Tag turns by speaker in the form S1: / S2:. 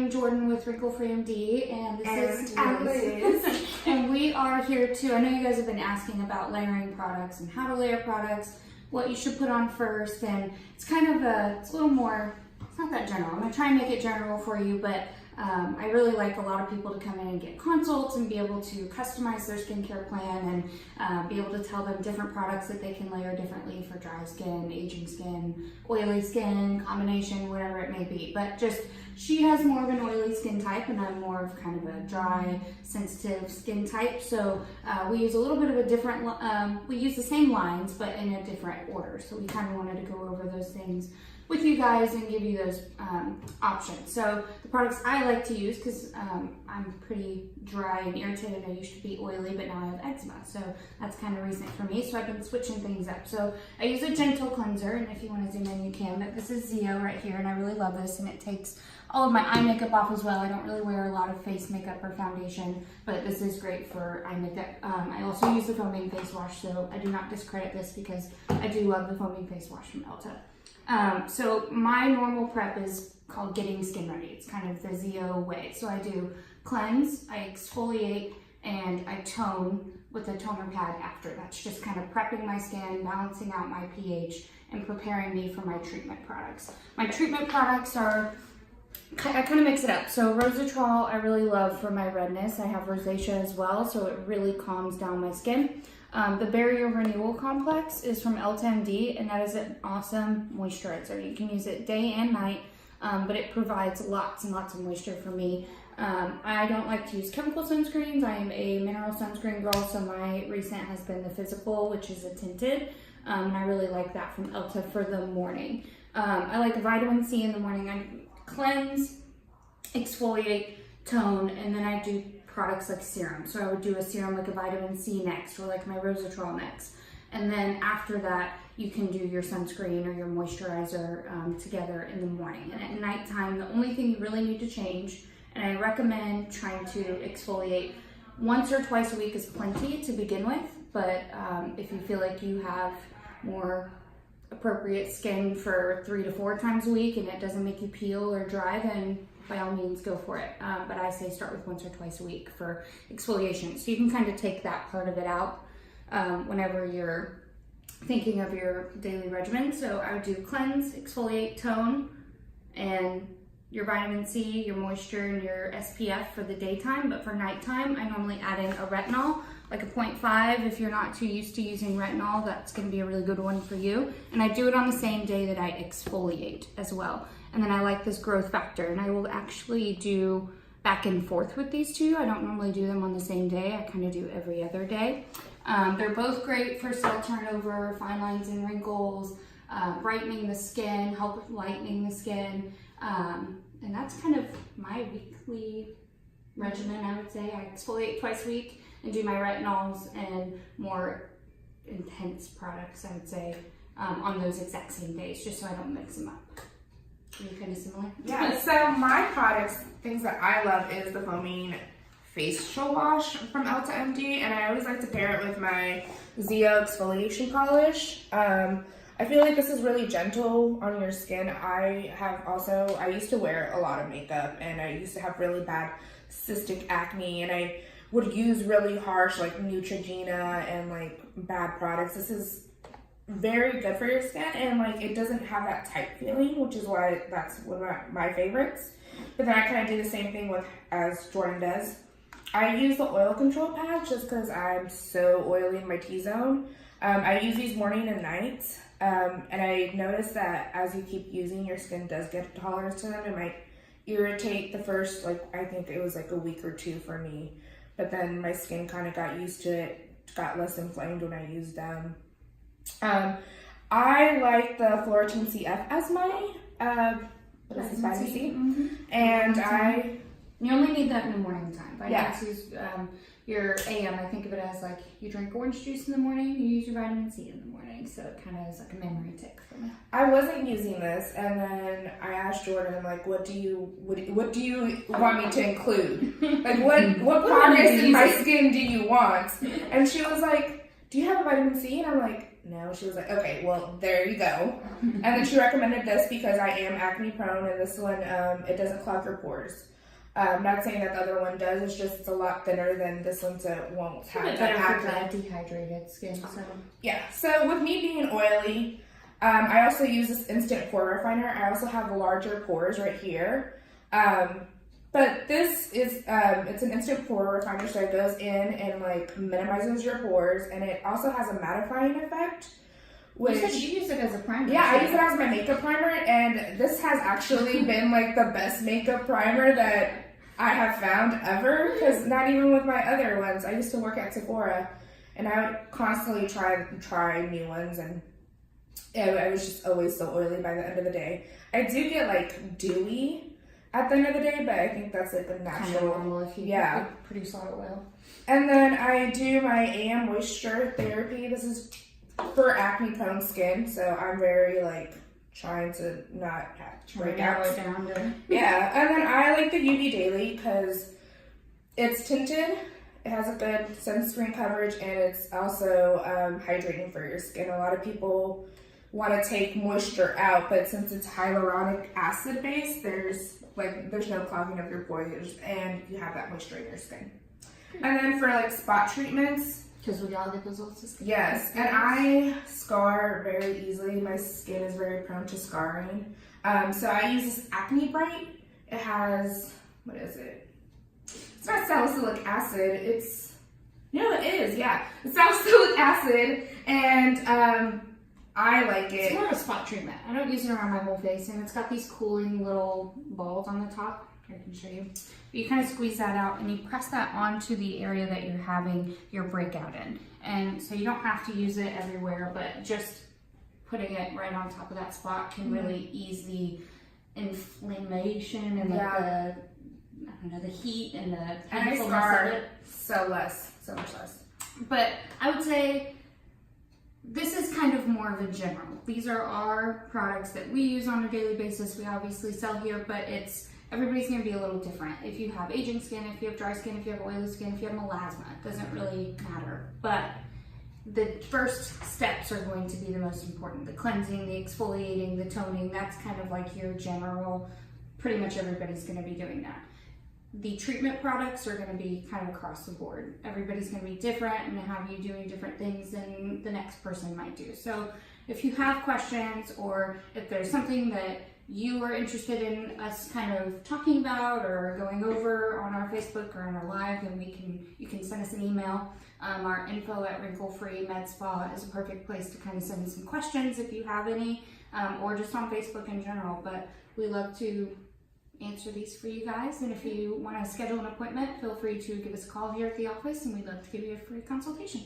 S1: I'm Jordyn with WrinkleFree MD, and this is Liz. And we are here to, I know you guys have been asking about layering products and how to layer products, what you should put on first, and it's kind of it's a little more, it's not that general. I'm going to try and make it general for you, but I really like a lot of people to come in and get consults and be able to customize their skincare plan and be able to tell them different products that they can layer differently for dry skin, aging skin, oily skin, combination, whatever it may be. But just, she has more of an oily skin type and I'm more of kind of a dry, sensitive skin type. So we use a little bit of a different, we use the same lines, but in a different order. So we kind of wanted to go over those things with you guys and give you those options. So the products I like to use, because I'm pretty dry and irritated. I used to be oily, but now I have eczema. So that's kind of recent for me. So I've been switching things up. So I use a gentle cleanser, and if you want to zoom in, you can. But this is Zio right here, and I really love this, and it takes all of my eye makeup off as well. I don't really wear a lot of face makeup or foundation, but this is great for eye makeup. I also use the foaming face wash, so I do not discredit this because I do love the foaming face wash from Elta. So my normal prep is called getting skin ready. It's kind of the Zio way. So I do cleanse, I exfoliate, and I tone with a toner pad after. That's just kind of prepping my skin, balancing out my pH, and preparing me for my treatment products. My treatment products are, I kind of mix it up. So Rosatrol I really love for my redness. I have rosacea as well, so it really calms down my skin. The Barrier Renewal Complex is from Elta MD, and that is an awesome moisturizer. You can use it day and night, but it provides lots and lots of moisture for me. I don't like to use chemical sunscreens. I am a mineral sunscreen girl, so my recent has been the Physical, which is a tinted, and I really like that from Elta for the morning. I like vitamin C in the morning. I cleanse, exfoliate, tone, and then I do products like serum. So I would do a serum like a vitamin C next, or like my Rosatrol next. And then after that, you can do your sunscreen or your moisturizer together in the morning. And at nighttime, the only thing you really need to change, and I recommend trying to exfoliate once or twice a week is plenty to begin with. But if you feel like you have more appropriate skin for 3 to 4 times a week and it doesn't make you peel or dry, then by all means go for it. But I say start with once or twice a week for exfoliation. So you can kind of take that part of it out whenever you're thinking of your daily regimen. So I would do cleanse, exfoliate, tone, and your vitamin C, your moisture, and your SPF for the daytime. But for nighttime, I normally add in a retinol, like a 0.5. If you're not too used to using retinol, that's gonna be a really good one for you. And I do it on the same day that I exfoliate as well. And then I like this growth factor, and I will actually do back and forth with these two. I don't normally do them on the same day. I kind of do every other day. They're both great for cell turnover, fine lines and wrinkles, brightening the skin, help with lightening the skin. And that's kind of my weekly regimen, I would say. I exfoliate twice a week and do my retinols and more intense products, I would say, on those exact same days, just so I don't mix them up. Are you kind of similar?
S2: Yeah, so my products, things that I love is the foaming facial wash from Elta MD, and I always like to pair it with my Zio exfoliation polish. I feel like this is really gentle on your skin. I used to wear a lot of makeup, and I used to have really bad cystic acne, and I would use really harsh like Neutrogena and like bad products. This is very good for your skin, and like it doesn't have that tight feeling, which is why that's one of my favorites. But then I kind of do the same thing as Jordyn does. I use the oil control pad just because I'm so oily in my T-zone. I use these morning and night, and I noticed that as you keep using, your skin does get a tolerance to them. It might irritate the first, like, I think it was like a week or 2 for me, but then my skin kind of got used to it, got less inflamed when I used them. I like the Florentine CF as my vitamin C, and
S1: you only need that in the morning time. Vitamin
S2: Yeah.
S1: C is your AM. I think of it as like you drink orange juice in the morning, you use your vitamin C in the morning, so it kind of is like a memory tick for me.
S2: I wasn't using this, and then I asked Jordyn, like, what do you want me to include? Like, what progress in my skin do you want? And she was like, do you have a vitamin C? And I'm like, no. She was like, okay, well, there you go. And then she recommended this because I am acne prone, and this one, it doesn't clog your pores. Not saying that the other one does, it's just it's a lot thinner than this one, so it won't have that
S1: better for dehydrated skin. So.
S2: Yeah, so with me being oily, I also use this instant pore refiner. I also have larger pores right here. But this is, it's an instant pore refiner, so it goes in and like minimizes your pores, and it also has a mattifying effect. Which,
S1: you said you use it as a primer.
S2: Yeah, I use it as my makeup primer, and this has actually been like the best makeup primer that I have found ever, because not even with my other ones. I used to work at Sephora, and I would constantly try new ones, and I was just always so oily by the end of the day. I do get like dewy at the end of the day, but I think that's like the natural.
S1: Kind of normal if you produce a lot of oil.
S2: And then I do my AM moisture therapy. This is for acne prone skin, so I'm very like trying to not have breakouts. Yeah, and then I like the UV Daily because it's tinted. It has a good sunscreen coverage, and it's also hydrating for your skin. A lot of people want to take moisture out, but since it's hyaluronic acid based, there's no clogging of your pores, and you have that moisture in your skin. And then for like spot treatments,
S1: because we all get those little skin.
S2: Yes, and I scar very easily. My skin is very prone to scarring. So I use this Acne Bright. It has, what is it? It's not salicylic acid. It's, it is, yeah. It's salicylic acid, and I like it.
S1: It's more of a spot treatment. I don't use it around my whole face, and it's got these cooling little balls on the top. I can show you. But you kind of squeeze that out, and you press that onto the area that you're having your breakout in. And so you don't have to use it everywhere, but just putting it right on top of that spot can really ease the inflammation and the heat and the painfulness of it.
S2: So much less.
S1: But I would say this is kind of more of a general. These are our products that we use on a daily basis. We obviously sell here, but everybody's going to be a little different. If you have aging skin, if you have dry skin, if you have oily skin, if you have melasma, it doesn't really matter. But the first steps are going to be the most important. The cleansing, the exfoliating, the toning, that's kind of like your general, pretty much everybody's going to be doing that. The treatment products are going to be kind of across the board. Everybody's going to be different and have you doing different things than the next person might do. So if you have questions, or if there's something that you are interested in us kind of talking about or going over on our Facebook or on our live, then you can send us an email. Our info at WrinkleFree Med Spa is a perfect place to kind of send some questions if you have any, or just on Facebook in general. But we love to answer these for you guys, and if you want to schedule an appointment, feel free to give us a call here at the office, and we'd love to give you a free consultation.